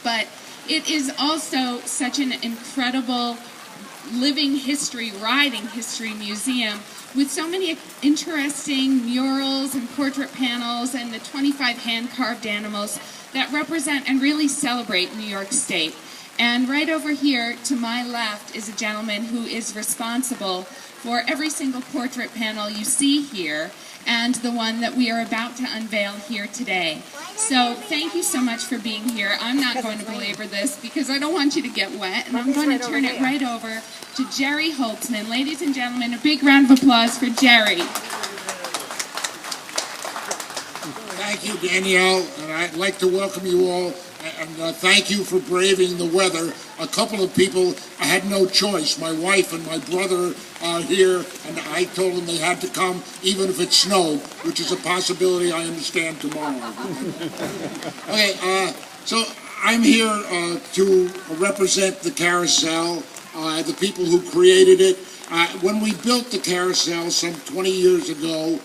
but it is also such an incredible living history, riding history museum with so many interesting murals and portrait panels and the 25 hand-carved animals that represent and really celebrate New York State. And right over here to my left is a gentleman who is responsible for every single portrait panel you see here and the one that we are about to unveil here today. So thank you so much for being here. I'm not going to belabor this because I don't want you to get wet, and I'm going to turn it right over to Jerry Holtzman. Ladies and gentlemen, a big round of applause for Jerry. Thank you, Danielle, and I'd like to welcome you all, and thank you for braving the weather. A couple of people, I had no choice. My wife and my brother are here, and I told them they had to come, even if it snowed, which is a possibility I understand tomorrow. Okay, so I'm here to represent the carousel, the people who created it. When we built the carousel some 20 years ago,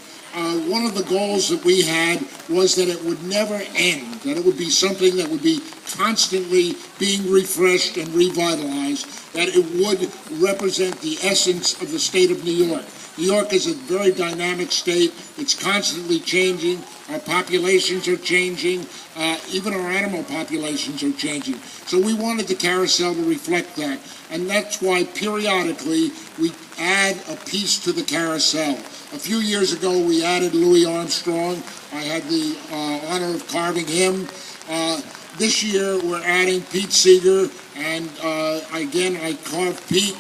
one of the goals that we had was that it would never end, that it would be something that would be constantly being refreshed and revitalized, that it would represent the essence of the state of New York. New York is a very dynamic state. It's constantly changing. Our populations are changing. Even our animal populations are changing. So we wanted the carousel to reflect that. And that's why periodically we add a piece to the carousel. A few years ago we added Louis Armstrong. I had the honor of carving him. This year we're adding Pete Seeger, and again I carved Pete,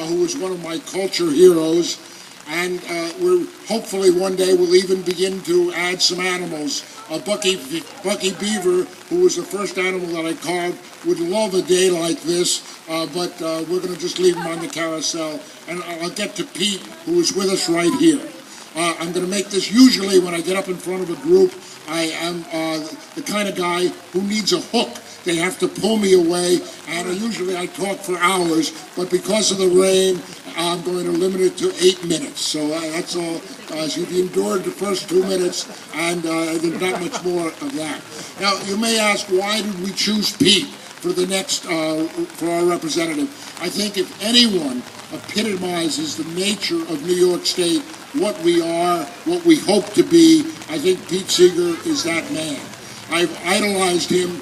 who was one of my culture heroes. And we're hopefully one day we'll even begin to add some animals. Bucky Beaver, who was the first animal that I carved, would love a day like this, but we're going to just leave him on the carousel. And I'll get to Pete, who is with us right here. I'm going to make this, usually when I get up in front of a group, I am the kind of guy who needs a hook. They have to pull me away, and usually I talk for hours, but because of the rain, I'm going to limit it to 8 minutes. So that's all. So you've endured the first 2 minutes, and there's not much more of that. Now, you may ask, why did we choose Pete for the next, for our representative? I think if anyone epitomizes the nature of New York State, what we are, what we hope to be, I think Pete Seeger is that man. I've idolized him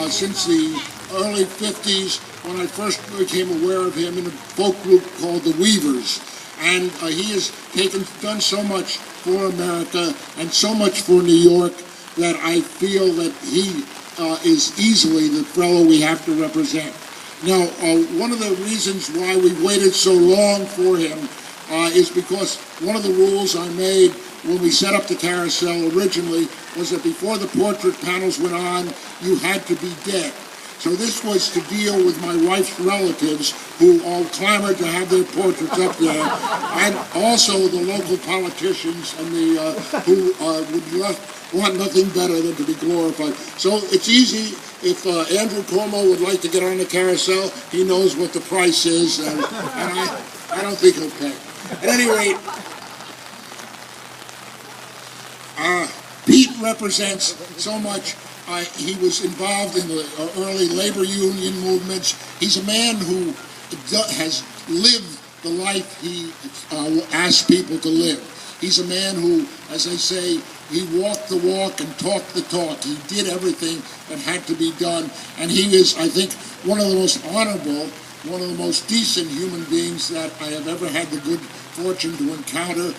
since the early 50s, when I first became aware of him in a folk group called the Weavers. And he has done so much for America and so much for New York that I feel that he is easily the fellow we have to represent. Now, one of the reasons why we waited so long for him is because one of the rules I made when we set up the carousel originally was that before the portrait panels went on, you had to be dead. So this was to deal with my wife's relatives who all clamored to have their portraits up there, and also the local politicians and the who would want nothing better than to be glorified. So it's easy. If Andrew Cuomo would like to get on the carousel, he knows what the price is, and I don't think he'll pay. At any rate, Pete represents so much. He was involved in the early labor union movements. He's a man who has lived the life he asked people to live. He's a man who, as they say, he walked the walk and talked the talk. He did everything that had to be done. And he is, I think, one of the most honorable, one of the most decent human beings that I have ever had the good fortune to encounter.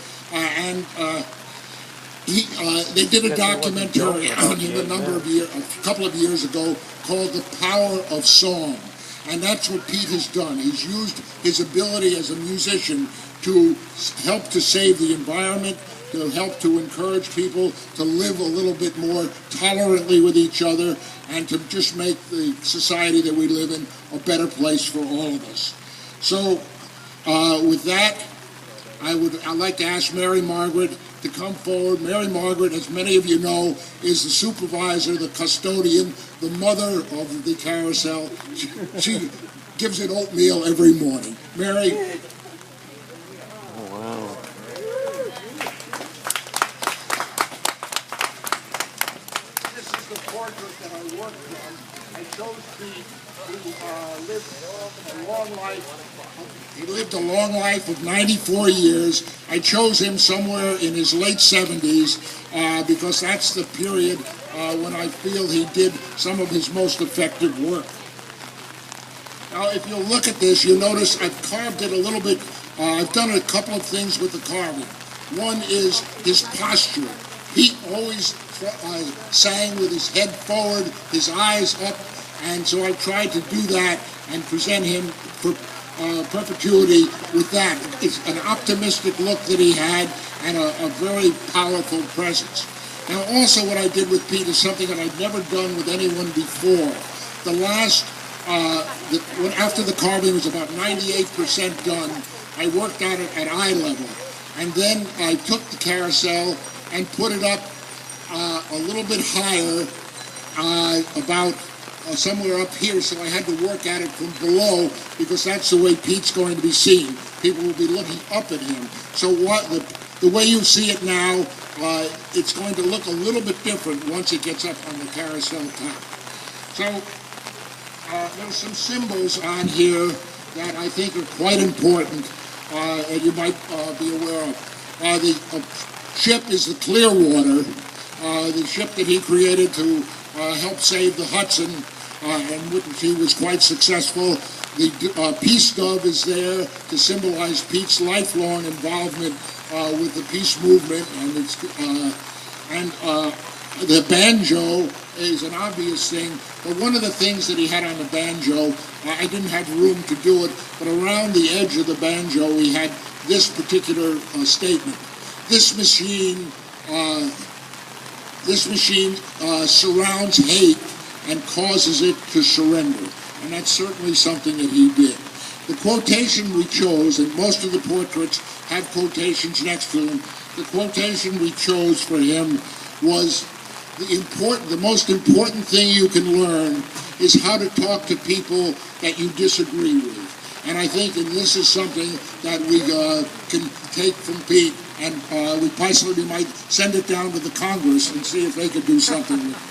They did a documentary on him a couple of years ago called The Power of Song. And that's what Pete has done. He's used his ability as a musician to help to save the environment, to help to encourage people to live a little bit more tolerantly with each other, and to just make the society that we live in a better place for all of us. So, with that, I'd like to ask Mary Margaret to come forward. Mary Margaret, as many of you know, is the supervisor, the custodian, the mother of the carousel. She gives it oatmeal every morning. Mary? Oh, wow. This is the portrait that I worked on. I showed chose Pete, who lived a long life. He lived a long life of 94 years. I chose him somewhere in his late 70s because that's the period when I feel he did some of his most effective work. Now, if you'll look at this, you'll notice I've carved it a little bit. I've done a couple of things with the carving. One is his posture. Pete always sang with his head forward, his eyes up, and so I tried to do that and present him for perpetuity with that. It's an optimistic look that he had and a very powerful presence. Now, also what I did with Pete is something that I've never done with anyone before. The last, after the carving was about 98% done, I worked on it at eye level. And then I took the carousel and put it up a little bit higher, about somewhere up here, so I had to work at it from below because that's the way Pete's going to be seen. People will be looking up at him. So the way you see it now, it's going to look a little bit different once it gets up on the carousel top. So there's some symbols on here that I think are quite important and you might be aware of. The ship is the Clearwater, the ship that he created to help save the Hudson, and which he was quite successful. The peace dove is there to symbolize Pete's lifelong involvement with the peace movement, and the banjo is an obvious thing, but one of the things that he had on the banjo, I didn't have room to do it, but around the edge of the banjo he had this particular statement. This machine surrounds hate and causes it to surrender. And that's certainly something that he did. The quotation we chose, and most of the portraits have quotations next to them, the quotation we chose for him was, the most important thing you can learn is how to talk to people that you disagree with. And I think that this is something that we can take from Pete, and we possibly might send it down to the Congress and see if they could do something with it.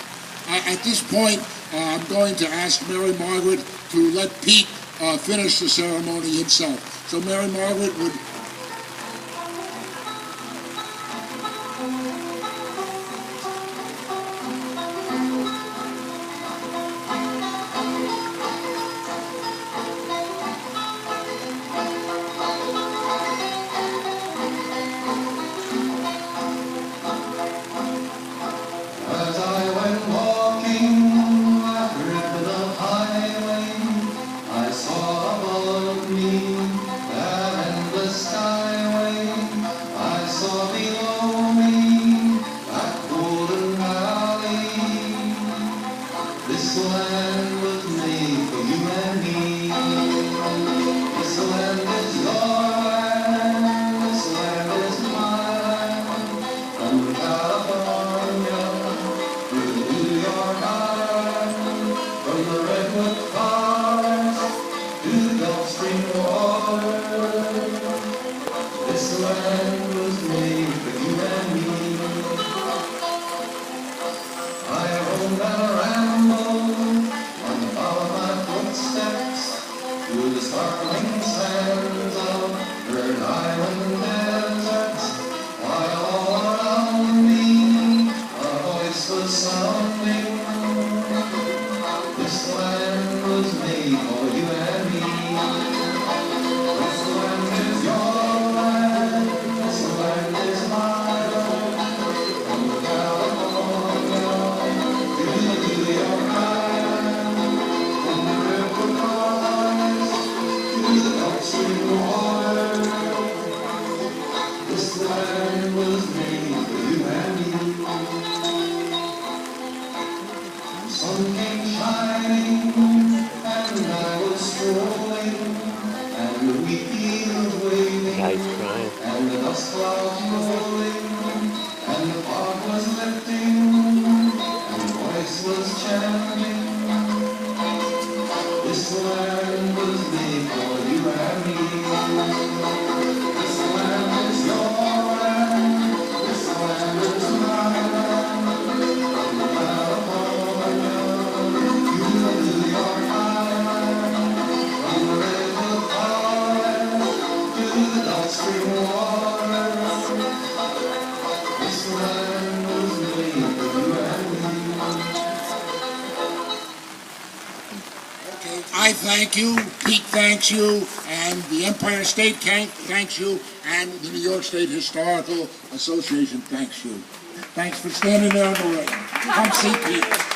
At this point, I'm going to ask Mary Margaret to let Pete finish the ceremony himself. So Mary Margaret would... Okay, I thank you, Pete thanks you, and the Empire State thanks you, and the New York State Historical Association thanks you. Thanks for standing there on the right. Come see Pete.